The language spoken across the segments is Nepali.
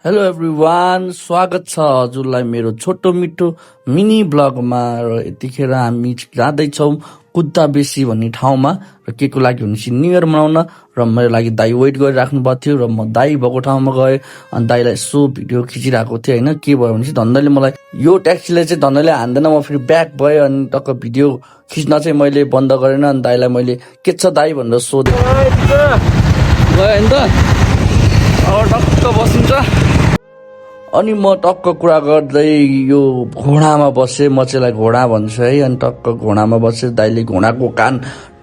हेलो एभ्रिवान, स्वागत छ हजुरलाई मेरो छोटो मिठो मिनी ब्लगमा। र यतिखेर हामी जाँदैछौँ कुद्दा बेसी भन्ने ठाउँमा। र के को लागि भनेपछि न्यू इयर मनाउन। र मेरो लागि दाई वेट गरिराख्नु भएको थियो र म दाई भएको ठाउँमा गएँ अनि दाईलाई यसो भिडियो खिचिरहेको थिएँ होइन। के भयो भनेपछि धन्दैले मलाई यो ट्याक्सीले चाहिँ धन्दैले हान्दैन, म फेरि ब्याक भएँ अनि टक्क भिडियो खिच्न चाहिँ मैले बन्द गरेन। अनि दाईलाई मैले के छ दाई भनेर सोधेँ। गयो नि त, अब टक्क बसिन्छ। अनि म टक्क कुरा गर्दै यो घोडामा बसेँ, म चाहिँ घोडा भन्छु है। अनि टक्क घोडामा बसेँ, दाइले घोडाको कान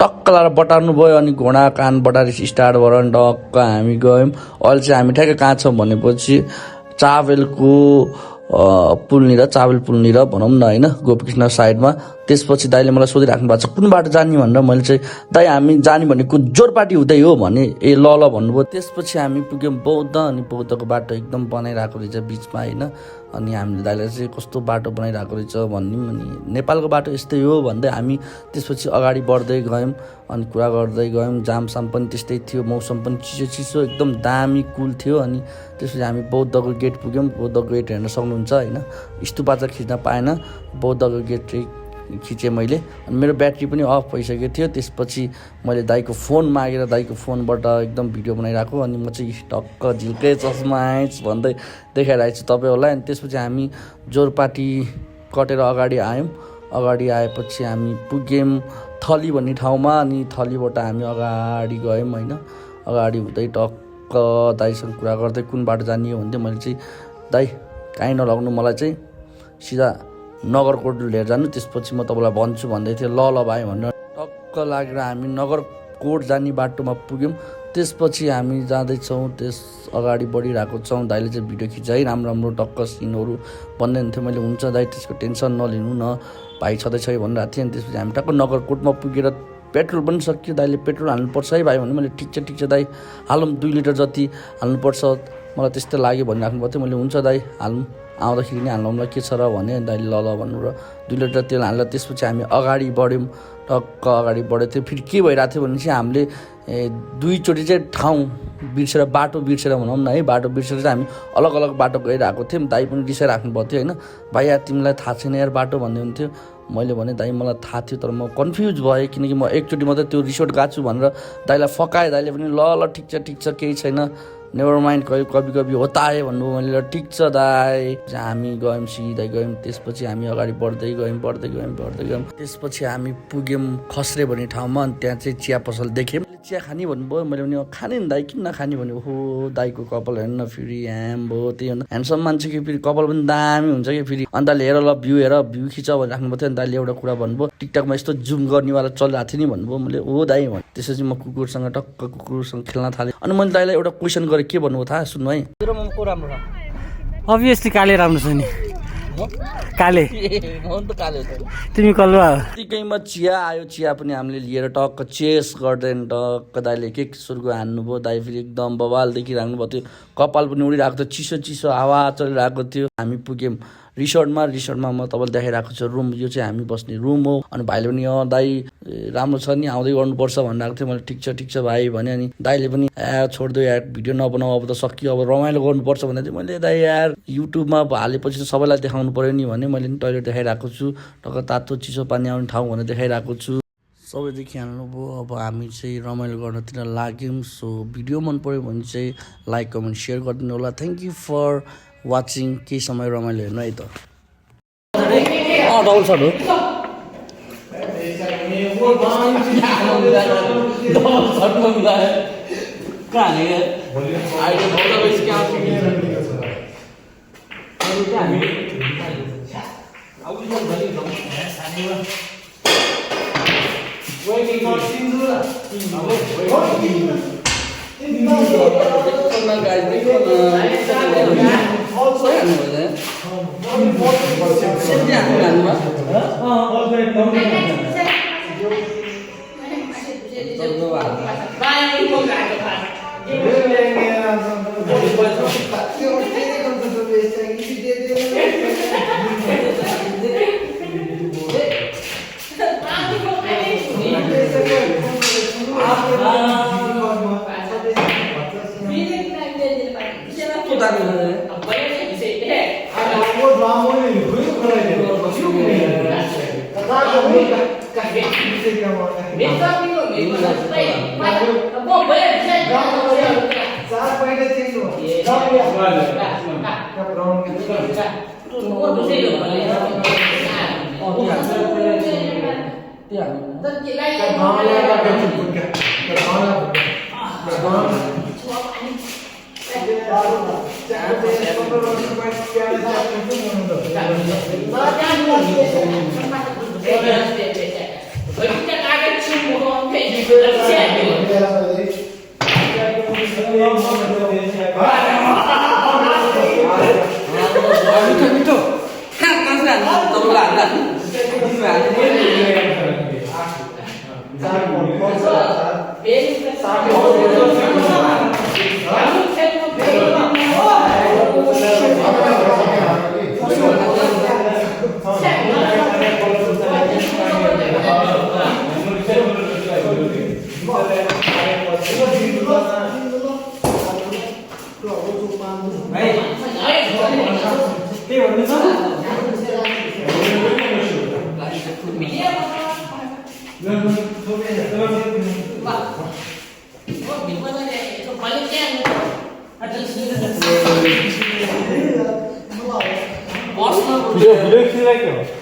टक्क लाएर बटार्नु भयो। अनि घोडा कान बटारेपछि स्टार्ट भएर अनि टक्क हामी गयौँ। अहिले चाहिँ हामी ठ्याक्कै कहाँ छौँ भनेपछि चावेलको पुलनिर, चावेल पुलनिर भनौँ न होइन, गोपीकृष्ण साइडमा। त्यसपछि दाइले मलाई सोधिराख्नु भएको छ कुन बाटो जाने भनेर। मैले चाहिँ दाइ हामी जाने भनेको जोरपाटी हुँदै हो भने। ए ल ल भन्नुभयो। त्यसपछि हामी पुग्यौँ बौद्ध। अनि बौद्धको बाटो एकदम बनाइरहेको रहेछ बिचमा होइन। अनि हामीले दाइलाई चाहिँ कस्तो बाटो बनाइरहेको रहेछ भन्यौँ। अनि नेपालको बाटो यस्तै हो भन्दै हामी त्यसपछि अगाडि बढ्दै गयौँ। अनि कुरा गर्दै गयौँ। जामसाम पनि त्यस्तै थियो, मौसम पनि चिसो चिसो एकदम दामी कुल थियो। अनि त्यसपछि हामी बौद्धको गेट पुग्यौँ। बौद्धको गेट हेर्न सक्नुहुन्छ होइन। स्तुपा चाहिँ खिच्न पाएन, बौद्धको गेट चाहिँ खिचेँ मैले। अनि मेरो ब्याट्री पनि अफ भइसकेको थियो। त्यसपछि मैले दाइको फोन मागेर दाइको फोनबाट एकदम भिडियो बनाइरहेको। अनि म चाहिँ टक्क झिल्कै चस्मा आइज भन्दै देखाइरहेको छु तपाईँहरूलाई। अनि त्यसपछि हामी जोरपाटी कटेर अगाडि आयौँ। अगाडि आएपछि हामी पुग्यौँ थली भन्ने ठाउँमा। अनि थलीबाट हामी अगाडि गयौँ होइन। अगाडि हुँदै टक्क दाइसँग कुरा गर्दै कुन बाटो जाने हो भन्दै मैले चाहिँ दाइ काहीँ नलाग्नु, मलाई चाहिँ सिधा नगरकोट लिएर जानु, त्यसपछि म तपाईँलाई भन्छु भन्दै थिएँ। ल ल भाइ भनेर टक्क लागेर हामी नगरकोट जाने बाटोमा पुग्यौँ। त्यसपछि हामी जाँदैछौँ, त्यस अगाडि बढिरहेको छौँ। दाइले चाहिँ भिडियो खिचाइ राम्रो राम्रो टक्क सिनहरू भन्दै हुन्थ्यो। मैले हुन्छ दाइ त्यसको टेन्सन नलिनु न, भाइ छँदैछ भनिरहेको थिएँ। अनि त्यसपछि हामी टक्क नगरकोटमा पुगेर पेट्रोल पनि सकियो। दाइले पेट्रोल हाल्नुपर्छ है भाइ भने। मैले ठिक छ दाइ हालौँ, 2 लिटर जति हाल्नुपर्छ मलाई त्यस्तो लाग्यो भनिराख्नु भएको थियो। मैले हुन्छ दाइ हालौँ, आउँदाखेरि नि हाल्नुलाई के छ र भने। दाइले ल ल भन्नु र 2 लिटर तेल हालेर त्यसपछि हामी अगाडि बढ्यौँ। टक्क अगाडि बढेको थियो। फेरि के भइरहेको थियो भने चाहिँ हामीले दुईचोटि चाहिँ ठाउँ बिर्सेर, बाटो बिर्सेर भनौँ न है, बाटो बिर्सेर चाहिँ हामी अलग अलग बाटो गइरहेको थियौँ। दाइ पनि रिसाइराख्नु भएको थियो होइन। भाइ यार तिमीलाई थाहा छैन यार बाटो भन्दै हुन्थ्यो। मैले भने दाइ मलाई थाहा थियो तर म कन्फ्युज भएँ, किनकि म एकचोटि मात्रै त्यो रिसोर्ट गएको छु भनेर दाइलाई फकाएँ। दाइले पनि ल ल ठिक छ केही छैन, नेभर माइन्ड, कभी कभी होता है भन्नुभयो। मैले ठिक छ दाइ। हामी गयौँ, सिधै गयौँ। त्यसपछि हामी अगाडि बढ्दै गयौँ। त्यसपछि हामी पुग्यौँ खस्रे भन्ने ठाउँमा। अनि त्यहाँ चाहिँ चिया पसल देख्यौँ। चिया खाने भन्नुभयो। मैले पनि खाने नि दाइ, किन नखाने भन्यो। हो दाइको कपाल हेर्न फेरि ह्याम भयो, त्यही हो ह्यान्डसम मान्छे कि फेरि कपाल पनि दामी हुन्छ कि फेरि। अन्त दाइले हेर ल भ्यू खिच भनिराख्नु भएको थियो। अनि दाइले एउटा कुरा भन्नुभयो, टिकटकमा यस्तो जुम गर्नेवाला चलिरहेको थियो नि भन्नुभयो। मैले ओ दाइ भने। त्यसपछि म कुकुरसँग खेल्न थालेँ। अनि मैले दाइलाई एउटा क्वेसन गरेँ, के भन्नुभयो थाहा सुन्नु है। तेरोमा को राम्रो छ? अभियसली काले राम्रो छ नि। काले तिमी कलुवा हो। त्यतिकैमा चिया आयो। चिया पनि हामीले लिएर टक्क चेस गर्दैन टक्क दाइले के सुर्गो हान्नुभयो। दाइ फेरि एकदम बवाल देखिराख्नु भएको थियो। कपाल पनि उडिरहेको थियो, चिसो चिसो हावा चलिरहेको थियो। हामी पुग्यौँ रिसोर्टमा म तपाईँलाई देखाइरहेको छु रुम। यो चाहिँ हामी बस्ने रुम हो। अनि भाइले पनि दाइ राम्रो छ नि, आउँदै गर्नुपर्छ भनिरहेको थियो। मैले ठिक छ भाइ भने। अनि दाइले पनि छोडिदियो यार, भिडियो नबनाऊ, अब त सकियो, अब रमाइलो गर्नुपर्छ भने चाहिँ मैले दाइ यार युट्युबमा हालेपछि त सबैलाई देखाउनु पऱ्यो नि भने मैले नि टोइलेट देखाइरहेको छु, टक्क तातो चिसो पानी आउने ठाउँ भनेर देखाइरहेको छु। सबै देखिहाल्नुभयो। अब हामी चाहिँ रमाइलो गर्नतिर लाग्यौँ। सो भिडियो मन पऱ्यो भने चाहिँ लाइक कमेन्ट सेयर गरिदिनु होला। Thank you for watching. केही समय रमाइलो हेर्नु है त। डबल सर्ट हो। भिडियो खिचिरहेको